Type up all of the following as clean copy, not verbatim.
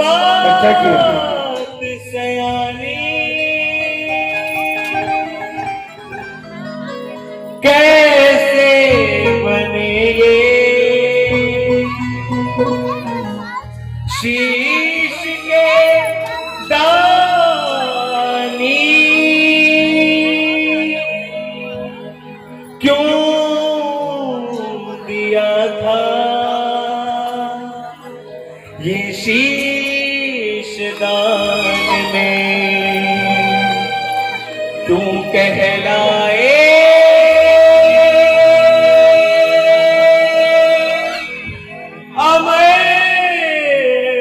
अच्छा किया। बात सयानी कैसे बनेगे शीश के दानी क्यों दिया था ये शीश दान में क्यों कहलाए अमर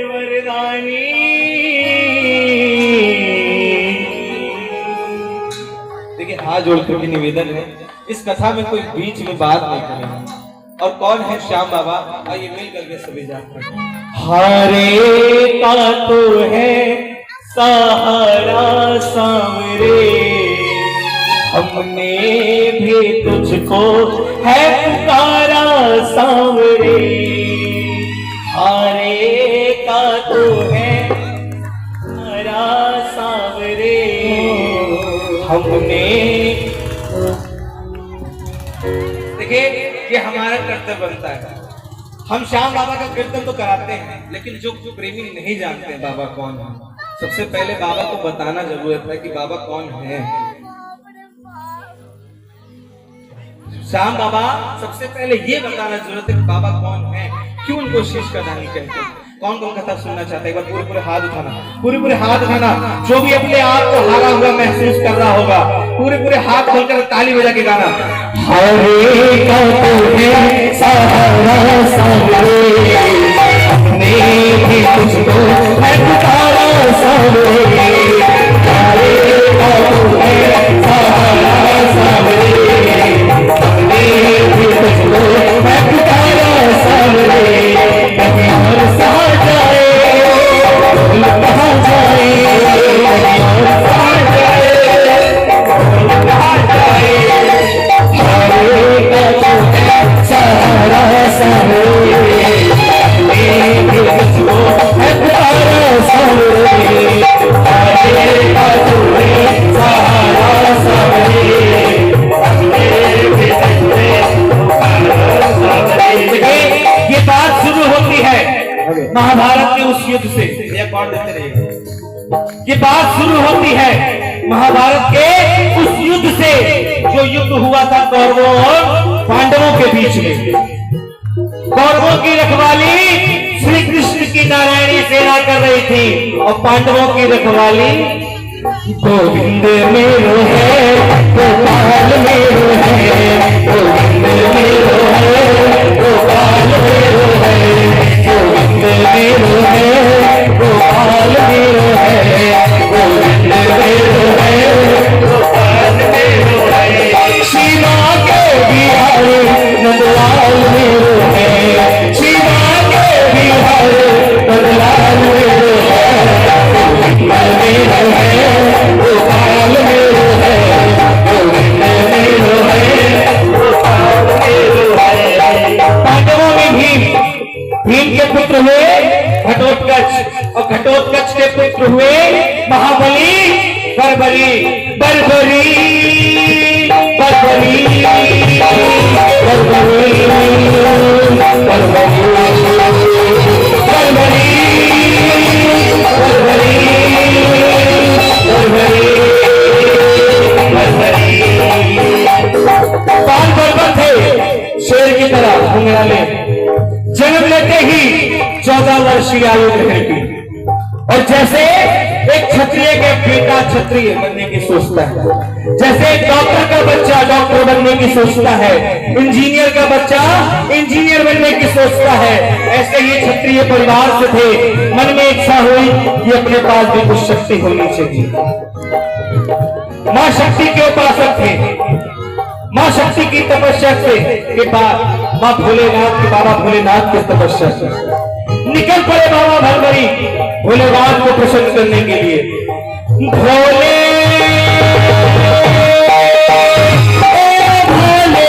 वरदानी। देखिए हाथ जोड़कर के निवेदन है, इस कथा में कोई बीच में बात नहीं करेगा। और कौन है श्याम बाबा, आइए मिल करके सभी जानते हैं। हरे का तो है सहारा सांवरे हमने भी तुझको है पुकारा सांवरे। हरे का तो है सहारा सांवरे हमने। देखिए ये हमारा कर्तव्य बनता है, हम श्याम बाबा का कीर्तन तो कराते हैं, लेकिन जो प्रेमी नहीं जानते हैं बाबा कौन है, सबसे पहले बाबा को बताना जरूरत है कि बाबा कौन है। श्याम बाबा सबसे पहले ये बताना जरूरत है कि बाबा कौन है, क्यों उनको शीश का दानी कहते हैं। कौन कौन कथा सुनना चाहता है, एक बार पूरे पूरे हाथ उठाना, पूरे पूरे हाथ उठाना। जो भी अपने आप को हारा हुआ महसूस कर रहा होगा, पूरे पूरे हाथ खोलकर ताली बजा के गाना। हरे का तो है सहारा सांवरे हमने भी तुझको है पुकारा सांवरे। हरे का तो है सहारा सांवरे हमने भी तुझको है पुकारा सांवरे। कहीं और सहा जाए भूल कहाँ जाए, कहीं और सहा जाए भूल कहाँ जाए। हरे का तो है सहारा सांवरे हमने भी तुझको है पुकारा सांवरे। हरे का तो है सहारा सांवरे हमने भी तुझको पुकारा सांवरे। ये बात शुरू होती है महाभारत के उस युद्ध से। एक बार देते रहिए। ये बात शुरू होती है महाभारत के उस युद्ध से जो युद्ध हुआ था कौरवों और पांडवों के बीच में। कौरवों की रखवाली श्री कृष्ण की नारायणी सेना कर रही थी और पांडवों की रखवाली गोविंद मेरो है गोपाल मेरो है, गोविंद मेरो है गोपाल मेरो है, गोविंद मेरो है गोपाल मेरो है, गोविंद मेरो है गोपाल मेरो है। शिवा के बिहारी नंदलाल मेरो है, शिवा के बिहारी नंदलाल मेरो है, गोविंद मेरो है गोपाल मेरो है, गोविंद मेरो है गोपाल मेरो है। पांडवों में भीम के पुत्र हुए घटोत्कच और घटोत्कच के पुत्र हुए महाबली बर्बरी। बर्बरी बर्बरी बर्बरी बर्बरी बर्बरी बर्बरी बर्बरी। बाल बर्बर थे शेर की तरह घुंघराले, जन्म लेते ही 14 वर्षीय आयु ग्रहण की। और जैसे एक क्षत्रिय के बेटा क्षत्रिय बनने की सोचता है, जैसे एक डॉक्टर का बच्चा डॉक्टर बनने की सोचता है, इंजीनियर का बच्चा इंजीनियर बनने की सोचता है, ऐसे ये क्षत्रिय परिवार से थे। मन में इच्छा हुई कि अपने पास भी कुछ शक्ति होनी चाहिए। मां शक्ति के उपासक थे। मां शक्ति की तपस्या से के बाद मां भोलेनाथ के बाबा भोलेनाथ की तपस्या से निकल पड़े बाबा भरभरी भोलेनाथ को प्रसन्न करने के लिए। भोले भोले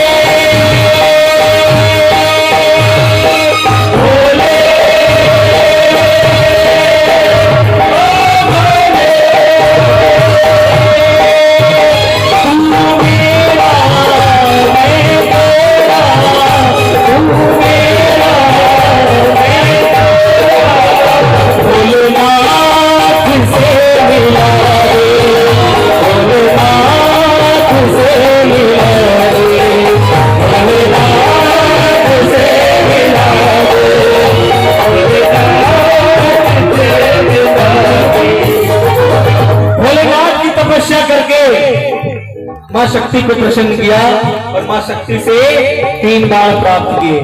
किया और मां शक्ति से 3 बाण प्राप्त किए।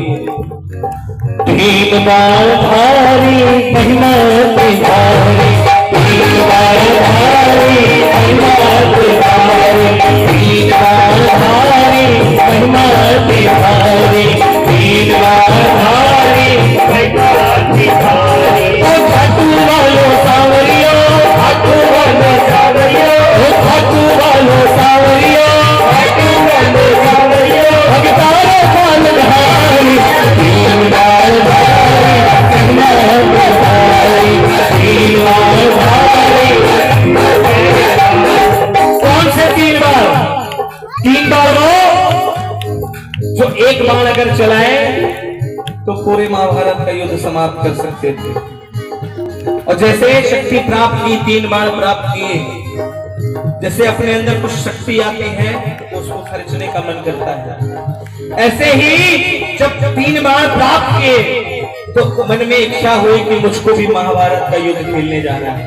3 बाण धारी महिमा तुम्हारी, 3 बाण धारी महिमा तुम्हारी, 3 बाण धारी महिमा तुम्हारी, 3 बाण धारी महिमा तुम्हारी। ओ खाटू वालो सावरियो, खाटू वालो सावरियो, ओ खाटू वालो सावरियो, खाटू वालो सावरियो, भगतारो काल धारी, 3 बाण धारी महिमा तुम्हारी, 3 बाण धारी। कौन से 3 बार? 3 बार वो जो एक बाण अगर चलाए तो पूरे महाभारत का युद्ध समाप्त कर सकते थे। और जैसे शक्ति प्राप्त की, 3 बाण प्राप्त किए, जैसे अपने अंदर कुछ शक्ति आती है तो उसको खर्चने का मन करता है। ऐसे ही जब 3 बाण प्राप्त किए तो मन में इच्छा हुई कि मुझको भी महाभारत का युद्ध खेलने जाना है।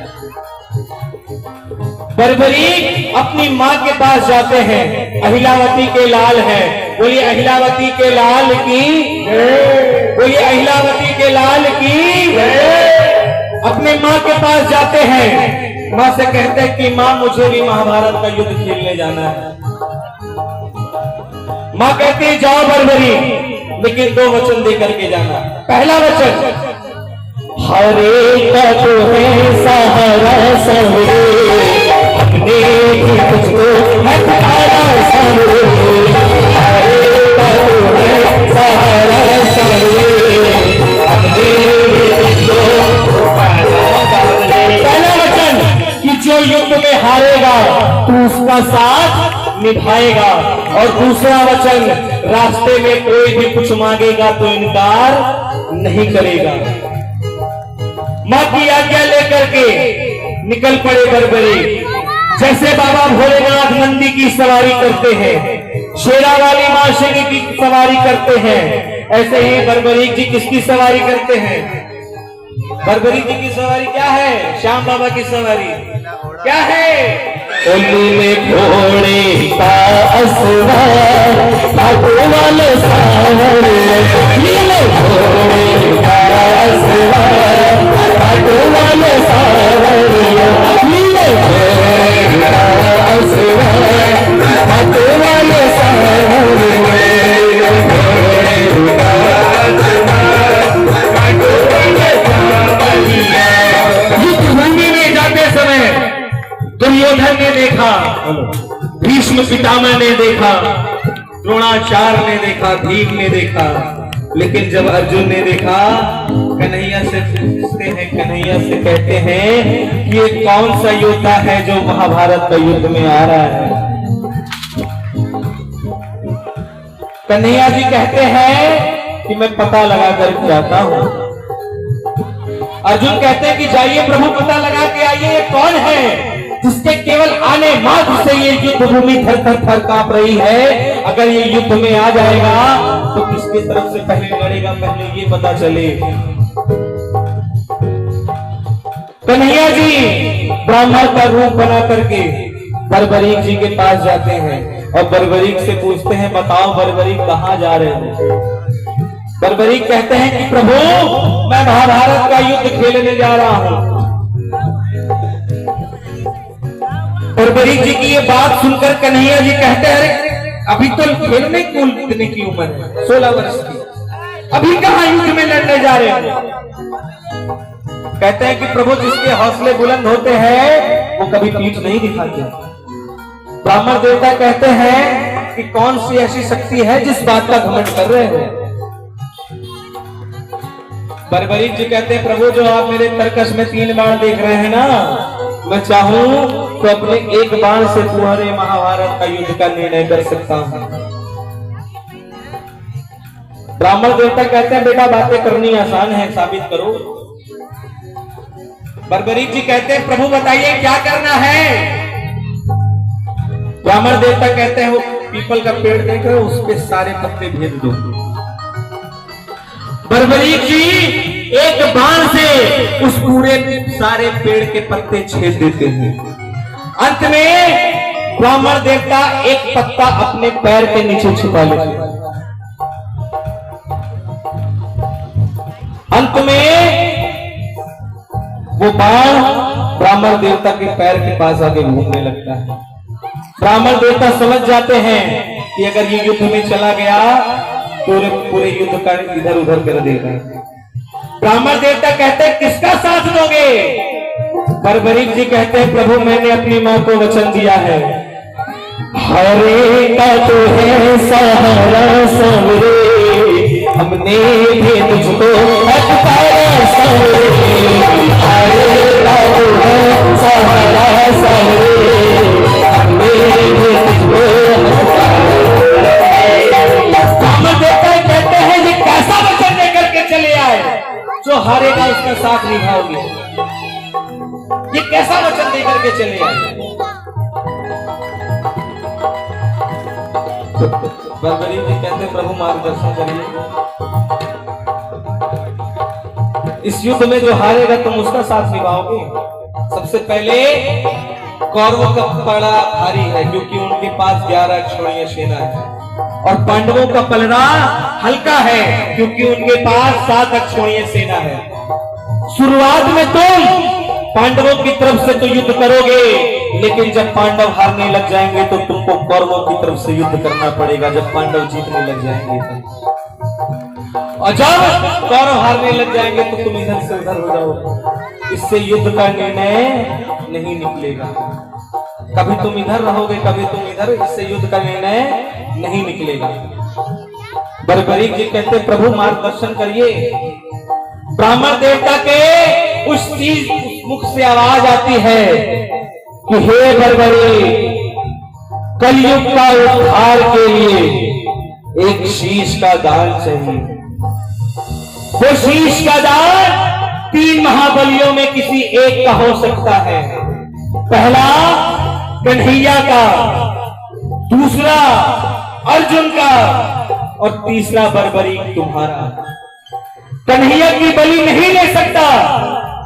बर्बरीक अपनी माँ के पास जाते हैं, अहिलावती के लाल है, बोलिए अहिलावती के लाल की, बोलिए अहिलावती के लाल की। अपने माँ के पास जाते हैं, मां से कहते हैं कि मां मुझे भी महाभारत का युद्ध खेलने जाना है। माँ कहती है जाओ बर्बरी, लेकिन 2 वचन दे करके जाना। पहला वचन, हरे का तो है सहारा सवरे, अपने ही तुझको है सहारा सवरे, हरे का तो है सहारा सवरे, अपने ही तुझको पहला वचन कि जो युद्ध में हारेगा तू उसका साथ निभाएगा। और दूसरा वचन, रास्ते में कोई भी कुछ मांगेगा तो इनकार नहीं करेगा। मां की आज्ञा लेकर के निकल पड़े बर्बरी। जैसे बाबा भोलेनाथ नंदी की सवारी करते हैं, शेरा वाली मां शेरी की सवारी करते हैं, ऐसे ही बर्बरीक जी किसकी सवारी करते हैं? बर्बरी जी की सवारी क्या है? श्याम बाबा की सवारी क्या है? नीले घोड़े का असवार, भगवान सावरे, नीले घोड़े का असवार, भगवान सावरे, नीले घोड़े का असवार, भगवान सावरे, युद्धभूमि में जाते समय दुर्योधन ने देखा, भीष्म पितामह ने देखा, द्रोणाचार्य ने देखा, भीम ने देखा, लेकिन जब अर्जुन ने देखा, कन्हैया से पूछते हैं, कन्हैया से कहते हैं कि ये कौन सा योद्धा है जो महाभारत का युद्ध में आ रहा है? कन्हैया जी कहते हैं कि मैं पता लगा कर आता हूं। अर्जुन कहते हैं कि जाइए प्रभु पता लगा के आइए, ये कौन है जिसके केवल आने मात्र से ये युद्ध भूमि थर थर थर कांप रही है। अगर ये युद्ध में आ जाएगा तो किसकी तरफ से पहले लड़ेगा, पहले ये पता चले। कन्हैया जी ब्राह्मण का रूप बना करके बर्बरीक जी के पास जाते हैं और बर्बरीक से पूछते हैं, बताओ बर्बरीक कहाँ जा रहे हैं? बर्बरीक कहते हैं कि प्रभु मैं महाभारत का युद्ध खेलने जा रहा हूं। बर्बरीक जी की ये बात सुनकर कन्हैया जी कहते हैं, अरे अभी तो खेलने कूदने की उम्र है, 16 वर्ष की, अभी कहां युद्ध में लड़ने जा रहे हैं? कहते हैं कि प्रभु जिसके हौसले बुलंद होते हैं वो कभी पीठ नहीं दिखाते। ब्राह्मण देवता कहते हैं कि कौन सी ऐसी शक्ति है जिस बात का घमंड कर रहे हो? बर्बरीक जी कहते हैं, प्रभु जो आप मेरे तरकश में 3 बाण देख रहे हैं ना, मैं चाहूं तो अपने एक बाण से तुम्हारे महाभारत का युद्ध का निर्णय कर सकता हूं। ब्राह्मण देवता कहते हैं, बेटा बातें करनी आसान है, साबित करो। बर्बरीक जी कहते हैं, प्रभु बताइए क्या करना है? ब्राह्मण देवता कहते हैं, वो पीपल का पेड़ देख रहे हो, उस पे सारे पत्ते भेज दो। बर्बरीक जी एक बाण से उस पूरे सारे पेड़ के पत्ते छेद देते हैं। अंत में ब्राह्मण देवता एक पत्ता अपने पैर के नीचे छुपा लेते हैं। अंत में वो बाण ब्राह्मण देवता के पैर के पास आके घूमने लगता है। ब्राह्मण देवता समझ जाते हैं कि अगर ये युद्ध में चला गया तो पूरे युद्ध का इधर उधर कर देगा। ब्राह्मण देवता कहते हैं किसका साथ दोगे? बर्बरीक जी कहते हैं प्रभु मैंने अपनी मां को वचन दिया है, हरे का तो है सहारा सवरे, हमने भी तुझको अपकारा सवरे, हरे का तो है सहारा सवरे, हमने भी तुझको अपकारा सवरे। ब्राह्मण देवता कहते हैं ये कैसा वचन लेकर के चले आए, जो हारेगा उसका साथ निभाओगे? ये कैसा वचन देकर के चले आए? बर्बरीक जी कहते प्रभु मार्गदर्शन करिए, इस युद्ध में जो हारेगा तुम उसका साथ निभाओगे। सबसे पहले कौरवों का पलड़ा भारी है क्योंकि उनके पास 11 अक्षौहिणी सेना है, और पांडवों का पलड़ा हल्का है क्योंकि उनके पास 7 अक्षौहिणी सेना है। शुरुआत में तुम पांडवों की तरफ से तो युद्ध करोगे, लेकिन जब पांडव हारने लग जाएंगे तो तुमको कौरवों की तरफ से युद्ध करना पड़ेगा, जब पांडव जीतने लग जाएंगे तो। और जब कौरव हारने लग जाएंगे तो तुम इधर से उधर हो जाओगे, इससे युद्ध का निर्णय नहीं निकलेगा। कभी तुम इधर रहोगे कभी तुम इधर, इससे युद्ध का निर्णय नहीं निकलेगा। बर्बरीक जी कहते प्रभु मार्गदर्शन करिए। ब्राह्मण देवता के उस चीज मुख से आवाज आती है कि हे बर्बरी, कलयुग का उद्धार के लिए एक शीश का दान चाहिए। वो शीश का दान 3 महाबलियों में किसी एक का हो सकता है। पहला कन्हैया का, दूसरा अर्जुन का, और तीसरा बर्बरीक तुम्हारा। कन्हैया की बलि नहीं ले सकता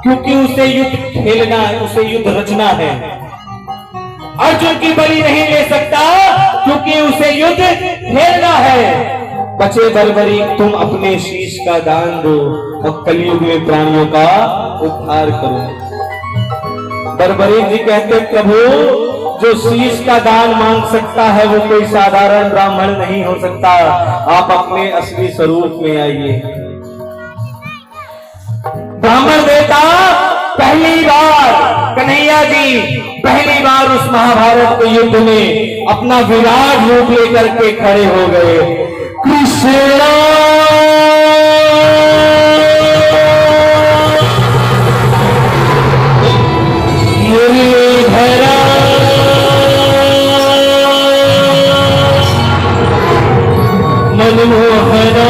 क्योंकि उसे युद्ध खेलना है, उसे युद्ध रचना है। अर्जुन की बलि नहीं ले सकता क्योंकि उसे युद्ध खेलना है। बचे बर्बरीक तुम अपने शीश का दान दो और कलयुग में प्राणियों का उद्धार करो। बर्बरीक जी कहते प्रभु जो शीश का दान मांग सकता है वो कोई साधारण ब्राह्मण नहीं हो सकता, आप अपने असली स्वरूप में आइए। ब्राह्मण देवता पहली बार, कन्हैया जी पहली बार उस महाभारत के युद्ध में अपना विराट रूप लेकर के खड़े हो गए। कृष्ण मुरलीधरा मनमोहना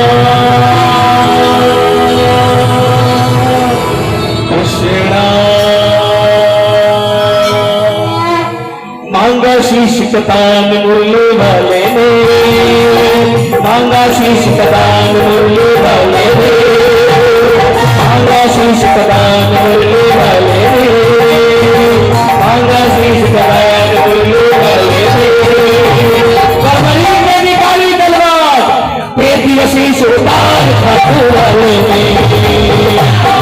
मांगा शीश कतान मुरली वाले ने, मांगा शीश कतान मुरली वाले ने, मांगा शीश कतान मुरली वाले ने, मांगा शीश कतान मुरली वाले ने। बर्बरीक ने निकाली तलवार, दे दिया शीश उतार खाटू वाले ने,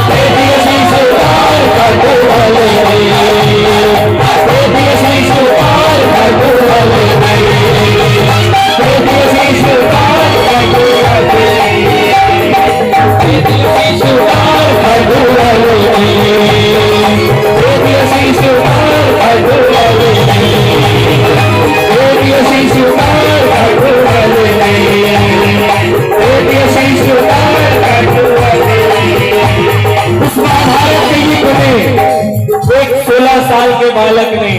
दे दिया शीश उतार खाटू वाले ने, दे दिया शीश उतार खाटू वाले ने, दे दिया शीश उतार खाटू वाले ने, दे दिया शीश उतार खाटू वाले ने, दे दिया शीश उतार खाटू वाले ने, दे दिया शीश उतार खाटू वाले ने, दे दिया शीश उतार खाटू वाले ने। उस महाभारत के युद्ध में एक 16 साल के बालक ने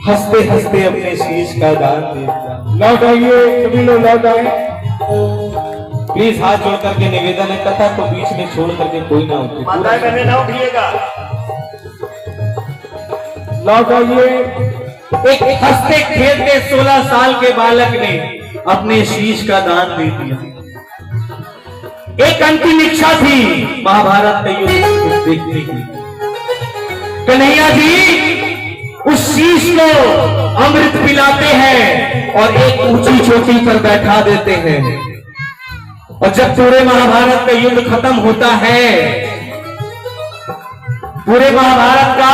हंसते हंसते अपने शीश का दान दे दिया। लौट आइए सभी लोग, लौट आए। प्लीज हाथ जोड़ करके निवेदन है, कथा को बीच में छोड़ करके कोई ना उठे, माता करने ना उठिएगा। लौट आइए। एक हंसते खेलते 16 साल के बालक ने अपने शीश का दान दे दिया। एक अंतिम इच्छा थी महाभारत का युद्ध देखने की। कन्हैया जी उस शीश को अमृत पिलाते हैं और एक ऊंची चोटी पर बैठा देते हैं। और जब पूरे महाभारत का युद्ध खत्म होता है, पूरे महाभारत का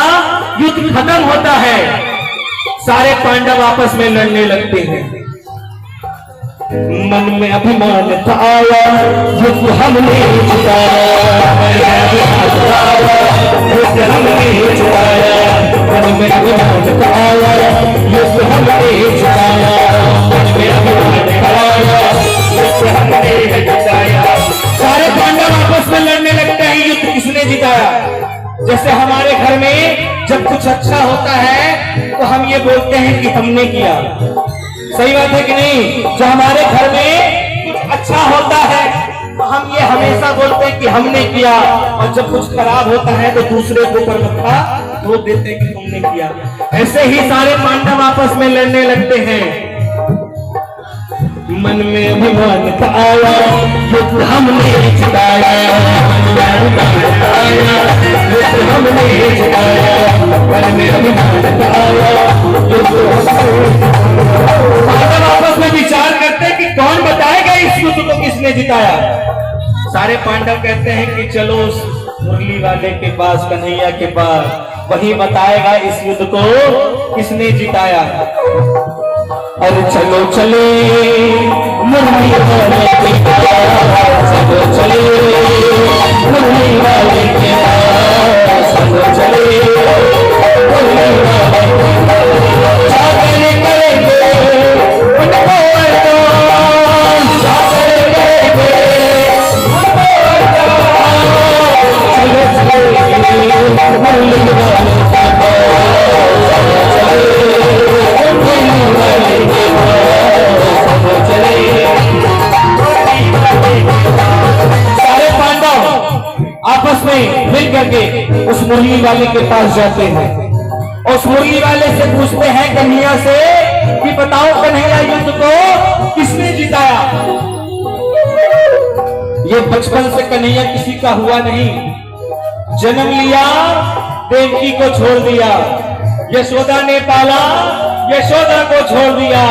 युद्ध खत्म होता है, सारे पांडव आपस में लड़ने लगते हैं। मन में अभिमान था आया, युद्ध हमने जिताया, युद्ध हमने जिताया, मन में अभिमान था आया, युद्ध हमने जिताया, मन में अभिमान था आया, युद्ध हमने जिताया। सारे पांडव आपस में लड़ने लगते हैं, युद्ध किसने जिताया। जैसे हमारे घर में जब कुछ अच्छा होता है तो हम ये बोलते हैं कि हमने किया, सही बात है कि नहीं। जो हमारे घर में कुछ अच्छा होता है तो हम ये हमेशा बोलते हैं कि हमने किया, और जब कुछ खराब होता है तो दूसरे को पर मत्था वो देते हैं कि तुमने किया। ऐसे ही सारे पांडव आपस में लड़ने लगते हैं। मन में अभिमान था आया, युद्ध हमने जिताया, युद्ध हमने जिताया, मन में अभिमान था आया, पांडव आपस में विचार करते हैं कि कौन बताएगा इस युद्ध को किसने जिताया। सारे पांडव कहते हैं कि चलो उस मुरली वाले के पास, कन्हैया के पास, वही बताएगा इस युद्ध को किसने जिताया। अरे चलो चले मुरली वाले के पास, चलो चले मुरली वाले के पास, चलो चले मुरली वाले के पास। चाकरी करेंगे उनको अरदान, चाकरी करेंगे उनको अरदान, चलो चले मुरली वाले के पास, चलो चले मुरली वाले के पास, चले। सारे पांडव आपस में मिल करके उस मुरली वाले के पास जाते हैं। उस मुरली वाले से पूछते हैं कन्हैया से कि बताओ कन्हैया, युद्ध को किसने जिताया। ये बचपन से कन्हैया किसी का हुआ नहीं, जन्म लिया देवकी को छोड़ दिया, यशोदा ने पाला यशोदा को छोड़ दिया,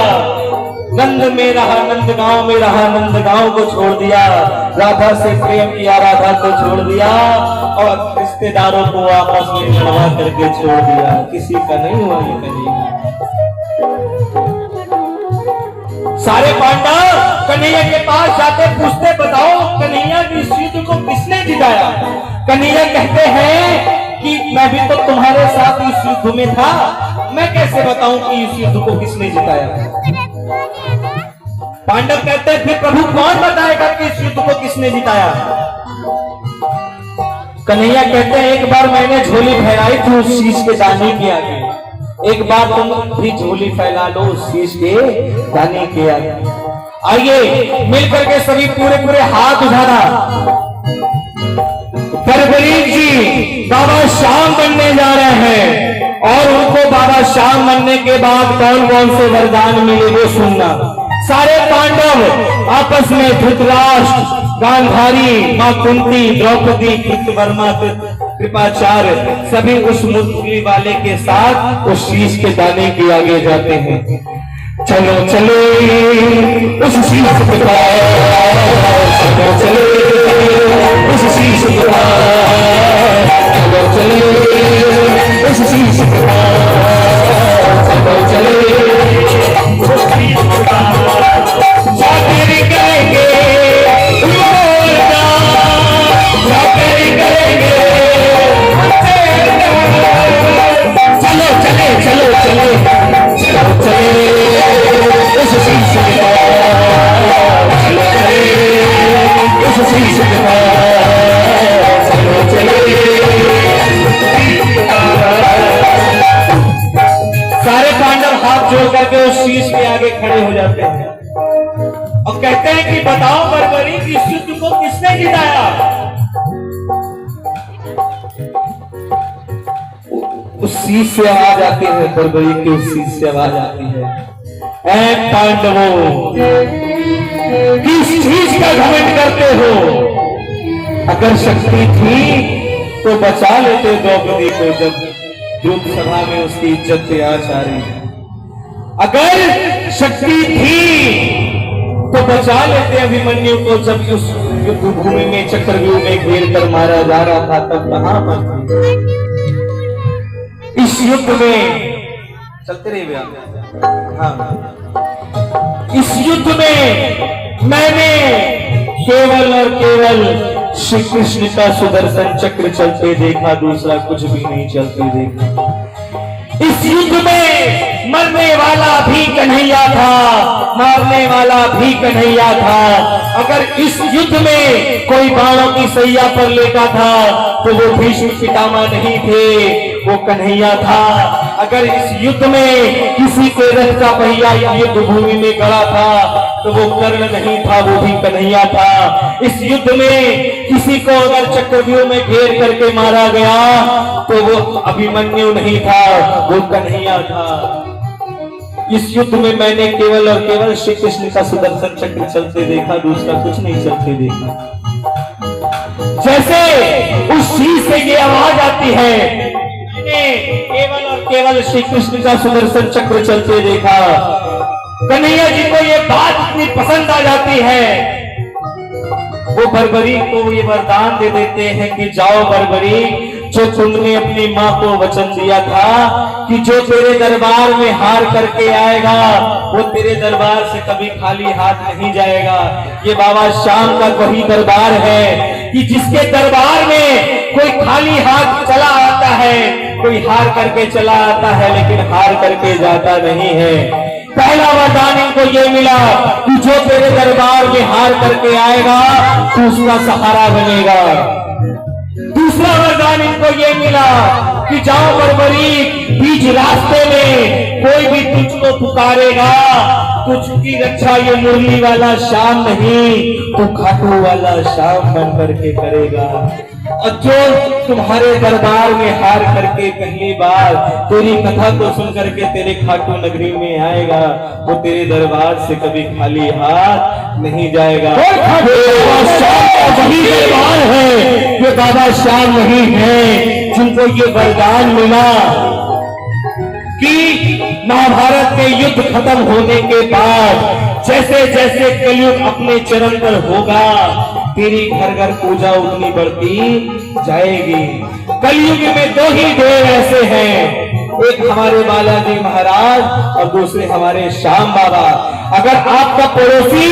नंद में रहा नंदगांव में रहा नंदगांव को छोड़ दिया, राधा से प्रेम किया राधा को छोड़ दिया, और रिश्तेदारों को आपस में लड़वा करके छोड़ दिया। किसी का नहीं हुआ ये कन्हैया। सारे पांडव कन्हैया के पास जाते पूछते बताओ कन्हैया इस युद्ध को किसने जिताया। कन्हैया कहते हैं कि मैं भी तो तुम्हारे साथ इस युद्ध में था, मैं कैसे बताऊं कि इस युद्ध को किसने जिताया। पांडव कहते हैं फिर प्रभु कौन बताएगा कि इस युद्ध को किसने जिताया। कन्हैया कहते हैं एक बार मैंने झोली फैलाई थी उस शीश के दाने के आगे, एक बार तुम भी झोली फैला लो उस शीश के दाने के आगे। आइए मिलकर के सभी पूरे पूरे हाथ उठाना। पर गरीब जी बाबा श्याम बनने जा रहे हैं, और उनको बाबा श्याम बनने के बाद कौन कौन से वरदान मिले वो सुनना। सारे पांडव आपस में धृतराष्ट्र, गांधारी, मां कुंती, द्रौपदी, कृतवर्मा, कृपाचार्य सभी उस मुरली वाले के साथ उस शीश के दाने के आगे जाते हैं। चलो चलो उस शीश के पास, चलो चलो उस शीश के पास, चलो चलो उस शीश के पास, चलो चलो उस शीश के पास। चाकरी करेंगे उनको अरदान, चाकरी करेंगे उनसे अरदान। चलो चले चलो चले चलो चले उस शीश के पास, चलो चले उस शीश के पास, चलो चले। सारे पांडव हाथ जोड़ करके उस शीश के आगे खड़े हो जाते हैं और कहते हैं कि बताओ बरबरी कि इस युद्ध को किसने जिताया। उस शीश से आवाज आती है, बरबरी की उस शीश से आवाज आती है, ऐ पांडवों किस चीज का घमंड करते हो। अगर शक्ति थी तो बचा लेते द्रौपदी को, जब दूत सभा में उसकी इज्जत पे आज आ रही है। अगर शक्ति थी तो बचा लेते अभिमन्यु को, जब उस युद्ध भूमि में चक्रव्यूह में घेर कर मारा जा रहा था, तब कहां पर थी? इस युद्ध में चलते रहिए भैया। हाँ, इस युद्ध में मैंने केवल और केवल श्री कृष्ण का सुदर्शन चक्र चलते देखा, दूसरा कुछ भी नहीं चलते देखा। इस युद्ध में मरने वाला भी कन्हैया था, मारने वाला भी कन्हैया था। अगर इस युद्ध में कोई बाणों की सैया पर लेटा था तो वो भीष्म पितामह नहीं थे, वो कन्हैया था। अगर इस युद्ध में किसी के रथ का पहिया युद्ध भूमि में गड़ा था तो वो कर्ण नहीं था, वो भी कन्हैया था। इस युद्ध में किसी को अगर चक्रव्यूह में घेर करके मारा गया तो वो अभिमन्यु नहीं था, वो कन्हैया था। इस युद्ध में मैंने केवल और केवल श्री कृष्ण का सुदर्शन चक्र चलते देखा, दूसरा कुछ नहीं चलते देखा। जैसे उस चीज से ये आवाज आती है, मैंने केवल और केवल श्री कृष्ण का सुदर्शन चक्र चलते देखा। कन्हैया जी को ये बात इतनी पसंद आ जाती है, वो बर्बरी को ये वरदान दे देते हैं कि जाओ बर्बरी, जो तुमने अपनी माँ को वचन दिया था कि जो तेरे दरबार में हार करके आएगा वो तेरे दरबार से कभी खाली हाथ नहीं जाएगा। ये बाबा श्याम का वही दरबार है कि जिसके दरबार में कोई खाली हाथ चला आता है, कोई हार करके चला आता है लेकिन हार करके जाता नहीं है। पहला वरदान इनको ये मिला कि जो तेरे दरबार में हार करके आएगा तो उसका सहारा बनेगा। दूसरा वरदान इनको ये मिला कि जाओ बर्बरी, बीच रास्ते में कोई भी तुझको पुकारेगा, तुझकी रक्षा ये मुरली वाला श्याम नहीं तो खाटू वाला श्याम बन करके करेगा। और जो तुम्हारे दरबार में हार करके पहली बार तेरी कथा को सुन करके तेरे खाटू नगरी में आएगा वो तेरे दरबार से कभी खाली हाथ नहीं जाएगा। वही दरबार है जो बाबा श्याम नहीं है, जिनको ये वरदान मिला कि महाभारत के युद्ध खत्म होने के बाद जैसे जैसे कलयुग अपने चरण पर होगा तेरी घर घर पूजा उतनी बढ़ती जाएगी। कलयुग में दो ही देव ऐसे हैं, एक हमारे बालाजी महाराज और दूसरे हमारे श्याम बाबा। अगर आपका पड़ोसी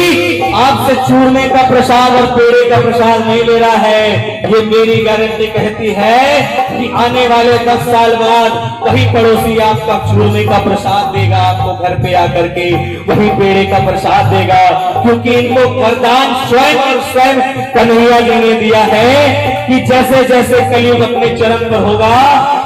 आपसे चूरने का प्रसाद और पेड़े का प्रसाद नहीं ले रहा है, ये मेरी गारंटी कहती है कि आने वाले 10 साल बाद वही पड़ोसी आपका चूरने का प्रसाद देगा, आपको घर पे आकर के वही पेड़े का प्रसाद देगा, क्योंकि इनको वरदान स्वयं और स्वयं कन्हैया जी ने दिया है कि जैसे जैसे कलयुग अपने चरण पर होगा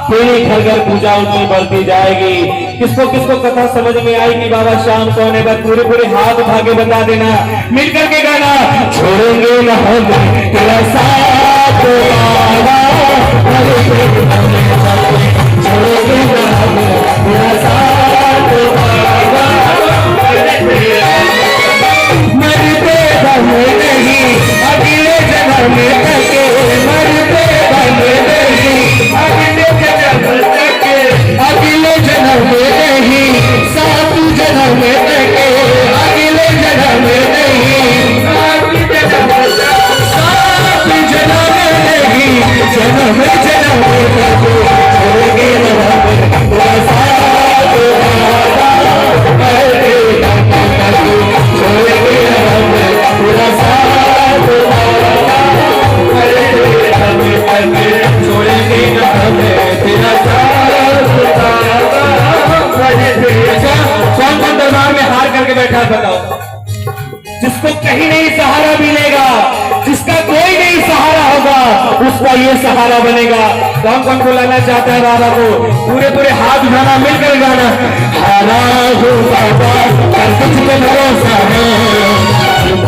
तेरी घर घर पूजा उतनी बढ़ती जाएगी। किसको किसको कथा समझ में आई कि बाबा श्याम कौन है? बस पूरे पूरे हाथ उठा के बता देना, मिलकर के गाना। छोड़ेंगे न हम तेरा साथ बाबा, छोड़ेंगे न हम तेरा साथ बाबा, मरते दम नहीं अगले जन्म में तके, मरते दम नहीं अगले जन्म में नहीं, सात जन्म में तके, अगले जन्म में नहीं, सात जन्म में नहीं, जन्म जन्म में तके, छोड़ेंगे न हम तेरा साथ बाबा, छोड़ेंगे न हम तेरा साथ बाबा, छोड़ेंगे न हम तेरा साथ। कौन कौन दरबार में हार करके बैठा है बताओ? जिसको कहीं नहीं सहारा मिलेगा, जिसका कोई नहीं सहारा होगा, उसका ये सहारा बनेगा। कौन कौन बुलाना चाहता है बाबा को? पूरे पूरे हाथ उठाना, मिलकर गाना। हारा हो बाबा कर कुछ पे भरोसा है,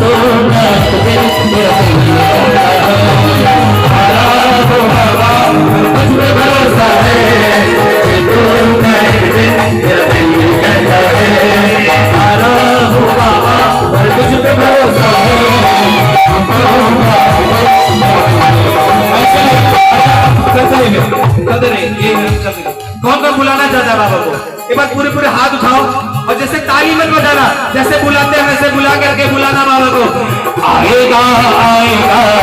तो हारा हो बाबा कर कुछ पे भरोसा है, कौन आएगा